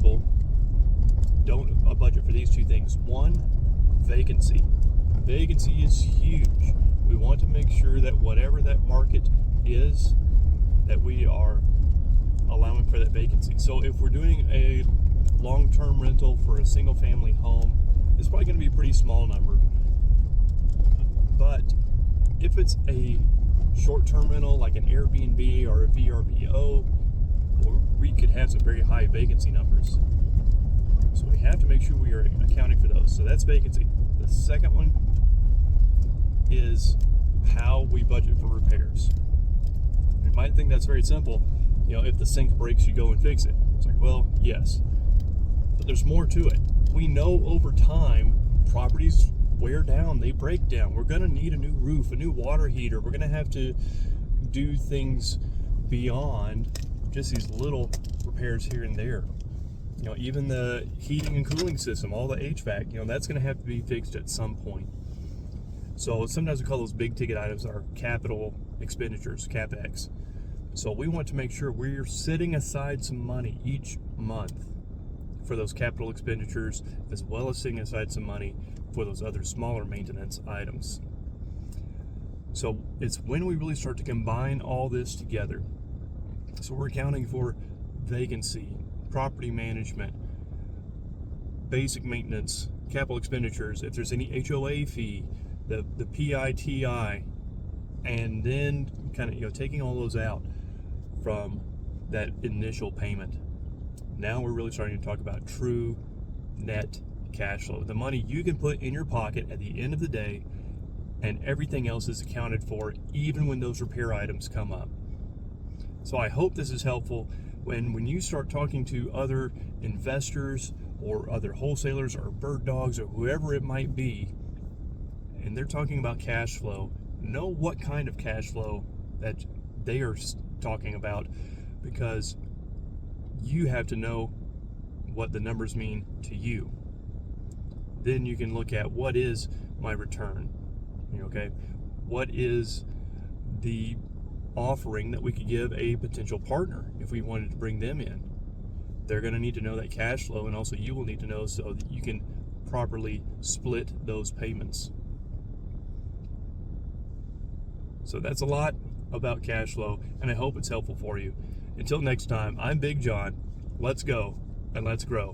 people don't budget for these two things. One, vacancy. Vacancy is huge. We want to make sure that whatever that market is, that we are allowing for that vacancy. So if we're doing a long-term rental for a single-family home, it's probably going to be a pretty small number. But if it's a short-term rental like an Airbnb or a VRBO, we could have some very high vacancy numbers. So we have to make sure we are accounting for those. So that's vacancy. The second one is how we budget for repairs. You might think that's very simple. You know, if the sink breaks, you go and fix it. It's like, well, yes. But there's more to it. We know over time, properties wear down, they break down. We're going to need a new roof, a new water heater. We're going to have to do things beyond just these little repairs here and there. You know, even the heating and cooling system, all the HVAC, you know, that's going to have to be fixed at some point. So sometimes we call those big ticket items our capital expenditures, CapEx. So we want to make sure we're setting aside some money each month for those capital expenditures, as well as setting aside some money for those other smaller maintenance items. So it's when we really start to combine all this together. So we're accounting for vacancy, property management, basic maintenance, capital expenditures, if there's any HOA fee, the PITI, and then kind of, you know, taking all those out from that initial payment. Now we're really starting to talk about true net cash flow, the money you can put in your pocket at the end of the day, and everything else is accounted for even when those repair items come up. So I hope this is helpful when you start talking to other investors or other wholesalers or bird dogs or whoever it might be, and they're talking about cash flow. Know what kind of cash flow that they are talking about, because you have to know what the numbers mean to you. Then you can look at, what is my return? Okay, what is the offering that we could give a potential partner if we wanted to bring them in? They're going to need to know that cash flow, and also you will need to know, so that you can properly split those payments. So that's a lot about cash flow, and I hope it's helpful for you. Until next time, I'm Big John. Let's go and let's grow.